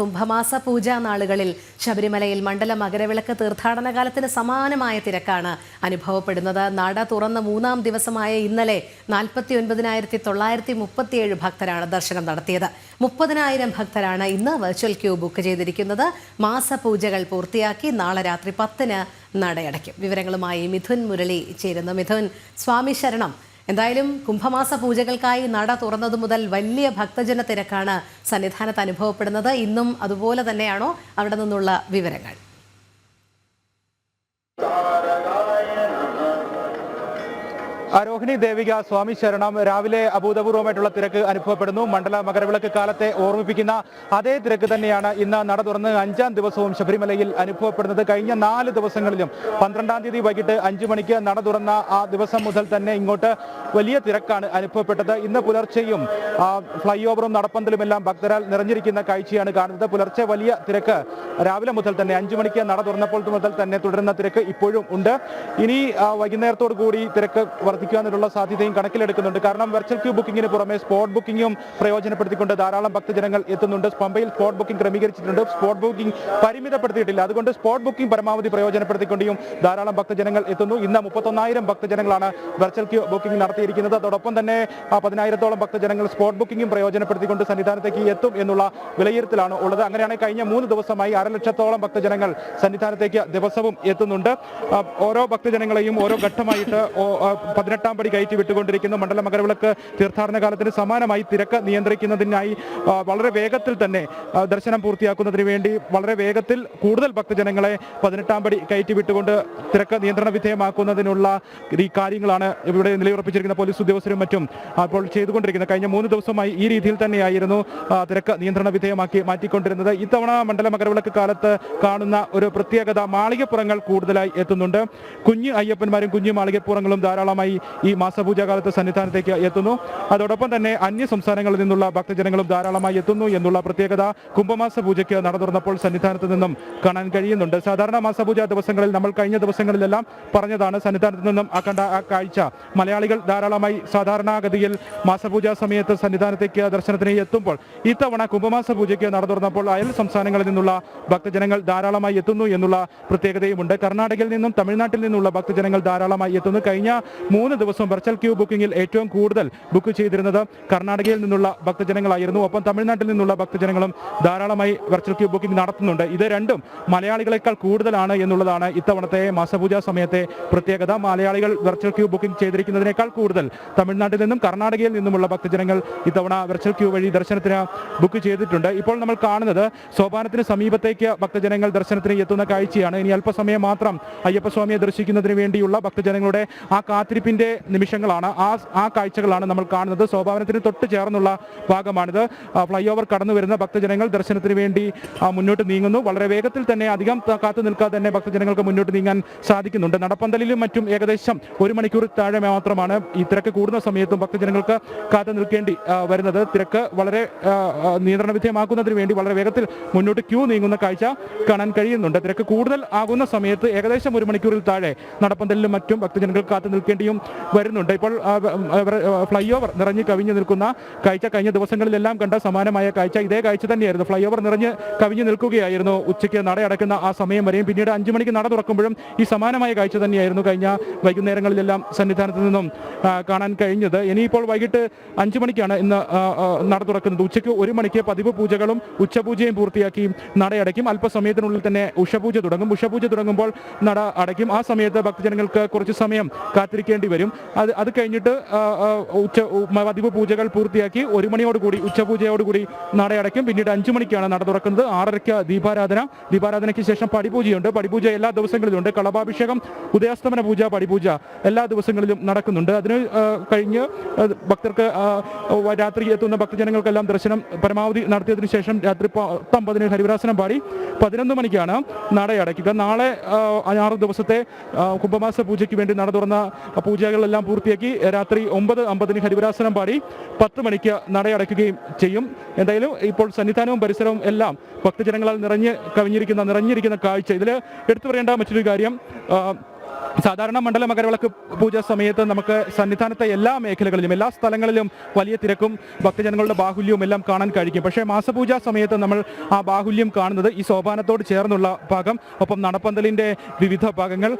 കുംഭമാസ പൂജാ നാളുകളിൽ ശബരിമലയിൽ മണ്ഡല മകരവിളക്ക് തീർത്ഥാടന കാലത്തിന് സമാനമായ തിരക്കാണ് അനുഭവപ്പെടുന്നത്. നട തുറന്ന മൂന്നാം ദിവസമായ ഇന്നലെ 49,937 ഭക്തരാണ് ദർശനം നടത്തിയത്. 30,000 ഭക്തരാണ് ഇന്ന് വെർച്വൽ ക്യൂ ബുക്ക് ചെയ്തിരിക്കുന്നത്. മാസപൂജകൾ പൂർത്തിയാക്കി നാളെ രാത്രി 10-ന് നടയടയ്ക്കും. വിവരങ്ങളുമായി മിഥുൻ മുരളി ചേരുന്നു. മിഥുൻ, സ്വാമി ശരണം. എന്തായാലും കുംഭമാസ പൂജകൾക്കായി നട തുറന്നതു മുതൽ വലിയ ഭക്തജന തിരക്കാണ് സന്നിധാനത്ത് അനുഭവപ്പെടുന്നത്. ഇന്നും അതുപോലെ തന്നെയാണോ? അവിടെ നിന്നുള്ള വിവരങ്ങൾ. രോഹിണി, ദേവിക, സ്വാമി ശരണം. രാവിലെ അഭൂതപൂർവമായിട്ടുള്ള തിരക്ക് അനുഭവപ്പെടുന്നു. മണ്ഡല മകരവിളക്ക് കാലത്തെ ഓർമ്മിപ്പിക്കുന്ന അതേ തിരക്ക് തന്നെയാണ് ഇന്ന് നട തുറന്ന് 5-ാം ദിവസവും ശബരിമലയിൽ അനുഭവപ്പെടുന്നത്. കഴിഞ്ഞ 4 ദിവസങ്ങളിലും 12-ാം തീയതി വൈകിട്ട് 5 മണിക്ക് നട തുറന്ന ആ ദിവസം മുതൽ തന്നെ ഇങ്ങോട്ട് വലിയ തിരക്കാണ് അനുഭവപ്പെട്ടത്. ഇന്ന് പുലർച്ചെയും ഫ്ലൈ ഓവറും നടപ്പന്തലുമെല്ലാം ഭക്തരാൽ നിറഞ്ഞിരിക്കുന്ന കാഴ്ചയാണ് കാണുന്നത്. പുലർച്ചെ വലിയ തിരക്ക് രാവിലെ മുതൽ തന്നെ 5 മണിക്ക് നട തുറന്നപ്പോൾ മുതൽ തന്നെ തുടരുന്ന തിരക്ക് ഇപ്പോഴും ഉണ്ട്. ഇനി വൈകുന്നേരത്തോടു കൂടി തിരക്ക് വർദ്ധിക്കാനുള്ള സാധ്യതയും കണക്കിലെടുക്കുന്നുണ്ട്. കാരണം വെർച്വൽ ക്യൂ ബുക്കിങ്ങിന് പുറമെ സ്പോട്ട് ബുക്കിങ്ങും പ്രയോജനപ്പെടുത്തിക്കൊണ്ട് ധാരാളം ഭക്തജനങ്ങൾ എത്തുന്നുണ്ട്. പമ്പയിൽ സ്പോട്ട് ബുക്കിംഗ് ക്രമീകരിച്ചിട്ടുണ്ട്. സ്പോട്ട് ബുക്കിംഗ് പരിമിതപ്പെടുത്തിയിട്ടില്ല. അതുകൊണ്ട് സ്പോട്ട് ബുക്കിംഗ് പരമാവധി പ്രയോജനപ്പെടുത്തിക്കൊണ്ടും ധാരാളം ഭക്തജനങ്ങൾ എത്തുന്നു. ഇന്ന് 31,000 ഭക്തജനങ്ങളാണ് വെർച്വൽ ക്യൂ ബുക്കിംഗ് നടത്തിയിരിക്കുന്നത്. അതോടൊപ്പം തന്നെ 10,000-ഓളം ഭക്തജനങ്ങൾ സ്പോട്ട് ബുക്കിംഗും പ്രയോജനപ്പെടുത്തിക്കൊണ്ട് സന്നിധാനത്തേക്ക് എത്തും എന്നുള്ള വിലയിരുത്തലാണ് ഉള്ളത്. അങ്ങനെയാണെങ്കിൽ കഴിഞ്ഞ 3 ദിവസമായി 1,50,000-ഓളം ഭക്തജനങ്ങൾ സന്നിധാനത്തേക്ക് ദിവസവും എത്തുന്നുണ്ട്. ഓരോ ഭക്തജനങ്ങളെയും ഓരോ ഘട്ടമായിട്ട് 18-ാം പടി കയറ്റി വിട്ടുകൊണ്ടിരിക്കുന്നു. മണ്ഡല മകരവിളക്ക് തീർത്ഥാടന കാലത്തിന് സമാനമായി തിരക്ക് നിയന്ത്രിക്കുന്നതിനായി വളരെ വേഗത്തിൽ തന്നെ ദർശനം പൂർത്തിയാക്കുന്നതിന് വേണ്ടി വളരെ വേഗത്തിൽ കൂടുതൽ ഭക്തജനങ്ങളെ 18-ാം പടി കയറ്റി വിട്ടുകൊണ്ട് തിരക്ക് നിയന്ത്രണ വിധേയമാക്കുന്നതിനുള്ള ഈ കാര്യങ്ങളാണ് ഇവിടെ നിലയുറപ്പിച്ചിരിക്കുന്ന പോലീസ് ഉദ്യോഗസ്ഥരും മറ്റും അപ്പോൾ ചെയ്തുകൊണ്ടിരിക്കുന്നത്. കഴിഞ്ഞ 3 ദിവസമായി ഈ രീതിയിൽ തന്നെയായിരുന്നു തിരക്ക് നിയന്ത്രണ വിധേയമാക്കി മാറ്റിക്കൊണ്ടിരുന്നത്. ഇത്തവണ മണ്ഡല മകരവിളക്ക് കാലത്ത് കാണുന്ന ഒരു പ്രത്യേകത, മാളികപ്പുറങ്ങൾ കൂടുതലായി എത്തുന്നുണ്ട്. കുഞ്ഞു അയ്യപ്പന്മാരും കുഞ്ഞു മാളികപ്പുറങ്ങളും ധാരാളമായി ഈ മാസപൂജ കാലത്ത് സന്നിധാനത്തേക്ക് എത്തുന്നു. അതോടൊപ്പം തന്നെ അന്യ സംസ്ഥാനങ്ങളിൽ നിന്നുള്ള ഭക്തജനങ്ങളും ധാരാളമായി എത്തുന്നു എന്നുള്ള പ്രത്യേകത കുംഭമാസ പൂജയ്ക്ക് നട തുറന്നപ്പോൾ സന്നിധാനത്ത് നിന്നും കാണാൻ കഴിയുന്നുണ്ട്. സാധാരണ മാസപൂജ ദിവസങ്ങളിൽ നമ്മൾ കഴിഞ്ഞ ദിവസങ്ങളിലെല്ലാം പറഞ്ഞതാണ്, സന്നിധാനത്ത് നിന്നും കണ്ട ആ കാഴ്ച. മലയാളികൾ ധാരാളമായി സാധാരണഗതിയിൽ മാസപൂജാ സമയത്ത് സന്നിധാനത്തേക്ക് ദർശനത്തിന് എത്തുമ്പോൾ ഇത്തവണ കുംഭമാസ പൂജയ്ക്ക് നട തുറന്നപ്പോൾ അയൽ സംസ്ഥാനങ്ങളിൽ നിന്നുള്ള ഭക്തജനങ്ങൾ ധാരാളമായി എത്തുന്നു എന്നുള്ള പ്രത്യേകതയുമുണ്ട്. കർണാടകയിൽ നിന്നും തമിഴ്നാട്ടിൽ നിന്നുള്ള ഭക്തജനങ്ങൾ ധാരാളമായി എത്തുന്നു. കഴിഞ്ഞ 3 ദിവസം വെർച്വൽ ക്യൂ ബുക്കിംഗിൽ ഏറ്റവും കൂടുതൽ ബുക്ക് ചെയ്തിരുന്നത് കർണാടകയിൽ നിന്നുള്ള ഭക്തജനങ്ങളായിരുന്നു. ഒപ്പം തമിഴ്നാട്ടിൽ നിന്നുള്ള ഭക്തജനങ്ങളും ധാരാളമായി വെർച്വൽ ക്യൂ ബുക്കിംഗ് നടത്തുന്നുണ്ട്. ഇത് രണ്ടും മലയാളികളെക്കാൾ കൂടുതലാണ് എന്നുള്ളതാണ് ഇത്തവണത്തെ മാസപൂജാ സമയത്തെ പ്രത്യേകത. മലയാളികൾ വെർച്വൽ ക്യൂ ബുക്കിംഗ് ചെയ്തിരിക്കുന്നതിനേക്കാൾ കൂടുതൽ തമിഴ്നാട്ടിൽ നിന്നും കർണാടകയിൽ നിന്നുമുള്ള ഭക്തജനങ്ങൾ ഇത്തവണ വെർച്വൽ ക്യൂ വഴി ദർശനത്തിന് ബുക്ക് ചെയ്തിട്ടുണ്ട്. ഇപ്പോൾ നമ്മൾ കാണുന്നത് സോപാനത്തിന് സമീപത്തേക്ക് ഭക്തജനങ്ങൾ ദർശനത്തിന് എത്തുന്ന കാഴ്ചയാണ്. ഇനി അല്പസമയം മാത്രം അയ്യപ്പസ്വാമിയെ ദർശിക്കുന്നതിന് വേണ്ടിയുള്ള ഭക്തജനങ്ങളുടെ ആ കാത്തിരിപ്പിന്റെ നിമിഷങ്ങളാണ്, ആ കാഴ്ചകളാണ് നമ്മൾ കാണുന്നത്. സോപാനത്തിന് തൊട്ട് ചേർന്നുള്ള ഭാഗമാണിത്. ഫ്ലൈ ഓവർ കടന്നു വരുന്ന ഭക്തജനങ്ങൾ ദർശനത്തിന് വേണ്ടി മുന്നോട്ട് നീങ്ങുന്നു. വളരെ വേഗത്തിൽ തന്നെ, അധികം കാത്തു നിൽക്കാതെ തന്നെ ഭക്തജനങ്ങൾക്ക് മുന്നോട്ട് നീങ്ങാൻ സാധിക്കുന്നുണ്ട്. നടപ്പന്തലിലും മറ്റും ഏകദേശം 1 മണിക്കൂർ താഴെ മാത്രമാണ് ഈ തിരക്ക് കൂടുന്ന സമയത്തും ഭക്തജനങ്ങൾക്ക് കാത്തു നിൽക്കേണ്ടി വരുന്നത്. തിരക്ക് വളരെ നിയന്ത്രണ വിധേയമാക്കുന്നതിന് വേണ്ടി വളരെ വേഗത്തിൽ മുന്നോട്ട് ക്യൂ നീങ്ങുന്ന കാഴ്ച കാണാൻ കഴിയുന്നുണ്ട്. തിരക്ക് കൂടുതൽ ആകുന്ന സമയത്ത് ഏകദേശം 1 മണിക്കൂറിൽ താഴെ നടപ്പന്തലിലും മറ്റും ഭക്തജനങ്ങൾ കാത്തു നിൽക്കേണ്ടിയും വരുന്നുണ്ട്. ഇപ്പോൾ ഫ്ലൈ ഓവർ നിറഞ്ഞ് കവിഞ്ഞു നിൽക്കുന്ന കാഴ്ച കഴിഞ്ഞ ദിവസങ്ങളിലെല്ലാം കണ്ട സമാനമായ കാഴ്ച ഇതേ കാഴ്ച തന്നെയായിരുന്നു. ഫ്ലൈ ഓവർ നിറഞ്ഞ് കവിഞ്ഞു നിൽക്കുകയായിരുന്നു ഉച്ചയ്ക്ക് നട അടയ്ക്കുന്ന ആ സമയം വരെയും. പിന്നീട് 5 മണിക്ക് നട തുറക്കുമ്പോഴും ഈ സമാനമായ കാഴ്ച തന്നെയായിരുന്നു കഴിഞ്ഞ വൈകുന്നേരങ്ങളിലെല്ലാം സന്നിധാനത്ത് നിന്നും കാണാൻ കഴിഞ്ഞത്. ഇനിയിപ്പോൾ വൈകിട്ട് 5 മണിക്കാണ് ഇന്ന് നട തുറക്കുന്നത്. ഉച്ചയ്ക്ക് 1 മണിക്ക് പതിവ് പൂജകളും ഉച്ചപൂജയും പൂർത്തിയാക്കി നട അടയ്ക്കും. അല്പസമയത്തിനുള്ളിൽ തന്നെ ഉഷപൂജ തുടങ്ങും. ഉഷപൂജ തുടങ്ങുമ്പോൾ നട അടയ്ക്കും. ആ സമയത്ത് ഭക്തജനങ്ങൾക്ക് കുറച്ച് സമയം കാത്തിരിക്കേണ്ടി വരും. അത് കഴിഞ്ഞിട്ട് പതിവ് പൂജകൾ പൂർത്തിയാക്കി 1 മണിയോടുകൂടി ഉച്ചപൂജയോടുകൂടി നട അടയ്ക്കും. പിന്നീട് 5 മണിക്കാണ് നട തുറക്കുന്നത്. 6:30 ദീപാരാധനയ്ക്ക് ശേഷം പടിപൂജയുണ്ട്. പടിപൂജ എല്ലാ ദിവസങ്ങളിലുണ്ട്. കളഭാഭിഷേകം, ഉദയാസ്തമന പൂജ, പടിപൂജ എല്ലാ ദിവസങ്ങളിലും നടക്കുന്നുണ്ട്. അതിന് കഴിഞ്ഞ് ഭക്തർക്ക് രാത്രി എത്തുന്ന ഭക്തജനങ്ങൾക്കെല്ലാം ദർശനം പരമാവധി നടത്തിയതിനു ശേഷം രാത്രി 10:50 ഹരിവരാസനം പാടി 11 മണിക്കാണ് നട അടയ്ക്കുക. നാളെ 6 ദിവസത്തെ കുംഭമാസ പൂജയ്ക്ക് വേണ്ടി നട തുറന്ന പൂജകളെല്ലാം പൂർത്തിയാക്കി രാത്രി 9:50 ഹരിവരാസനം പാടി 10 മണിക്ക് നട അടയ്ക്കുകയും ചെയ്യും. എന്തായാലും ഇപ്പോൾ സന്നിധാനവും പരിസരവും എല്ലാം ഭക്തജനങ്ങളാൽ നിറഞ്ഞിരിക്കുന്ന കാഴ്ച. ഇതിൽ എടുത്തു പറയേണ്ട മറ്റൊരു കാര്യം, സാധാരണ മണ്ഡല മകരവിളക്ക് പൂജ സമയത്ത് നമുക്ക് സന്നിധാനത്തെ എല്ലാ മേഖലകളിലും എല്ലാ സ്ഥലങ്ങളിലും വലിയ തിരക്കും ഭക്തജനങ്ങളുടെ ബാഹുല്യവും എല്ലാം കാണാൻ കഴിയും. പക്ഷേ മാസപൂജ സമയത്ത് നമ്മൾ ആ ബാഹുല്യം കാണുന്നത് ഈ സോപാനത്തോട് ചേർന്നുള്ള ഭാഗം, ഒപ്പം നടപ്പന്തലിൻ്റെ വിവിധ ഭാഗങ്ങൾ,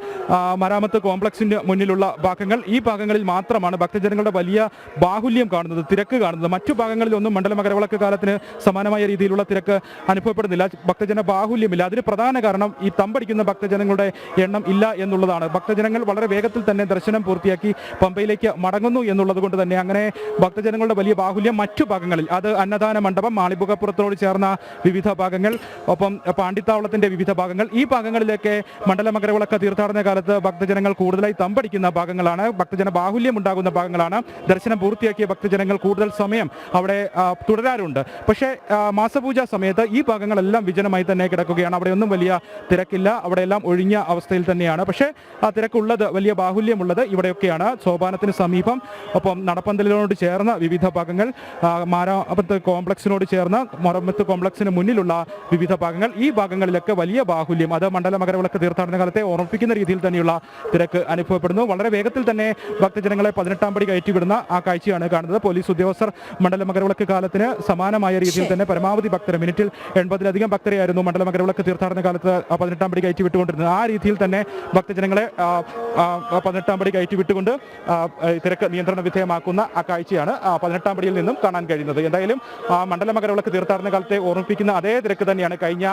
മരാമത്ത് കോംപ്ലക്സിൻ്റെ മുന്നിലുള്ള ഭാഗങ്ങൾ, ഈ ഭാഗങ്ങളിൽ മാത്രമാണ് ഭക്തജനങ്ങളുടെ വലിയ ബാഹുല്യം കാണുന്നത്, തിരക്ക് കാണുന്നത്. മറ്റു ഭാഗങ്ങളിലൊന്നും മണ്ഡല മകരവിളക്ക് കാലത്തിന് സമാനമായ രീതിയിലുള്ള തിരക്ക് അനുഭവപ്പെടുന്നില്ല, ഭക്തജന ബാഹുല്യമില്ല. അതിന് പ്രധാന കാരണം ഈ തമ്പടിക്കുന്ന ഭക്തജനങ്ങളുടെ എണ്ണം ഇല്ല എന്നുള്ളതാണ്. ഭക്തജനങ്ങൾ വളരെ വേഗത്തിൽ തന്നെ ദർശനം പൂർത്തിയാക്കി പമ്പയിലേക്ക് മടങ്ങുന്നു എന്നുള്ളത് കൊണ്ട് തന്നെ അങ്ങനെ ഭക്തജനങ്ങളുടെ വലിയ ബാഹുല്യം മറ്റു ഭാഗങ്ങളിൽ, അത് അന്നദാന മണ്ഡപം, മാളികപ്പുറത്തോട് ചേർന്ന വിവിധ ഭാഗങ്ങൾ, ഒപ്പം പാണ്ടിത്താവളത്തിന്റെ വിവിധ ഭാഗങ്ങൾ, ഈ ഭാഗങ്ങളിലേക്ക് മണ്ഡല മകരവിളക്ക് തീർത്ഥാടന കാലത്ത് ഭക്തജനങ്ങൾ കൂടുതലായി തമ്പടിക്കുന്ന ഭാഗങ്ങളാണ്, ഭക്തജന ബാഹുല്യം ഉണ്ടാകുന്ന ഭാഗങ്ങളാണ്. ദർശനം പൂർത്തിയാക്കിയ ഭക്തജനങ്ങൾ കൂടുതൽ സമയം അവിടെ തുടരാറുണ്ട്. പക്ഷേ മാസപൂജ സമയത്ത് ഈ ഭാഗങ്ങളെല്ലാം വിജനമായി തന്നെ കിടക്കുകയാണ്. അവിടെയൊന്നും വലിയ തിരക്കില്ല, അവിടെയെല്ലാം ഒഴിഞ്ഞ അവസ്ഥയിൽ തന്നെയാണ്. പക്ഷേ ആ തിരക്കുള്ളത്, വലിയ ബാഹുല്യമുള്ളത് ഇവിടെയൊക്കെയാണ്. സോപാനത്തിന് സമീപം, ഒപ്പം നടപ്പന്തലിനോട് ചേർന്ന വിവിധ ഭാഗങ്ങൾ, മാരാമത്ത് കോംപ്ലക്സിനോട് ചേർന്ന് മരമത്ത് കോംപ്ലക്സിന് മുന്നിലുള്ള വിവിധ ഭാഗങ്ങൾ, ഈ ഭാഗങ്ങളിലൊക്കെ വലിയ ബാഹുല്യം, അത് മണ്ഡല മകരവിളക്ക് തീർത്ഥാടന കാലത്തെ ഓർമ്മിപ്പിക്കുന്ന രീതിയിൽ തന്നെയുള്ള തിരക്ക് അനുഭവപ്പെടുന്നു. വളരെ വേഗത്തിൽ തന്നെ ഭക്തജനങ്ങളെ 18-ാം പടി കയറ്റിവിടുന്ന ആ കാഴ്ചയാണ് കാണുന്നത്. പോലീസ് ഉദ്യോഗസ്ഥർ മണ്ഡല മകരവിളക്ക് കാലത്തിന് സമാനമായ രീതിയിൽ തന്നെ പരമാവധി ഭക്തരെ, മിനിറ്റിൽ 80-ലധികം ഭക്തരെയായിരുന്നു മണ്ഡല മകരവിളക്ക് തീർത്ഥാടന കാലത്ത് 18-ാം പടി കയറ്റി വിട്ടുകൊണ്ടിരുന്നത്. ആ രീതിയിൽ തന്നെ ഭക്തജനങ്ങളെ 18-ാം പടി കയറ്റി വിട്ടുകൊണ്ട് തിരക്ക് നിയന്ത്രണ വിധേയമാക്കുന്ന ആ കാഴ്ചയാണ് 18-ാം പടിയിൽ നിന്നും കാണാൻ കഴിയുന്നത്. എന്തായാലും മണ്ഡല മകരവിളക്ക് തീർത്ഥാടന കാലത്തെ ഓർമ്മിപ്പിക്കുന്ന അതേ തിരക്ക് തന്നെയാണ് കഴിഞ്ഞ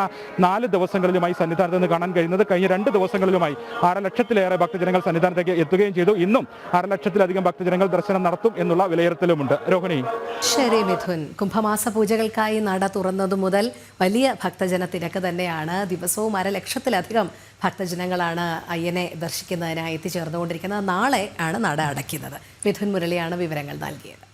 4 ദിവസങ്ങളിലുമായി സന്നിധാനത്ത് നിന്ന് കാണാൻ കഴിയുന്നത്. കഴിഞ്ഞ 2 ദിവസങ്ങളിലുമായി 6 ലക്ഷത്തിലേറെ ഭക്തജനങ്ങൾ സന്നിധാനത്തേക്ക് എത്തുകയും ചെയ്തു. ഇന്നും 6 ലക്ഷത്തിലധികം ഭക്തജനങ്ങൾ ദർശനം നടത്തും എന്നുള്ള വിലയിരുത്തലുമുണ്ട്. രോഹിണി. ശരി മിഥുൻ, കുംഭമാസ പൂജകൾക്കായി നട തുറന്നതു മുതൽ വലിയ ഭക്തജന തിരക്ക് തന്നെയാണ്. ദിവസവും 1.5 ലക്ഷത്തിലധികം ഭക്തജനങ്ങളാണ് അയ്യനെ ദർശിക്കുന്നതിനായി എത്തിച്ചേർന്നുകൊണ്ടിരിക്കുന്നത്. നാളെ ആണ് നട അടയ്ക്കുന്നത്. മിഥുൻ മുരളിയാണ് വിവരങ്ങൾ നൽകിയത്.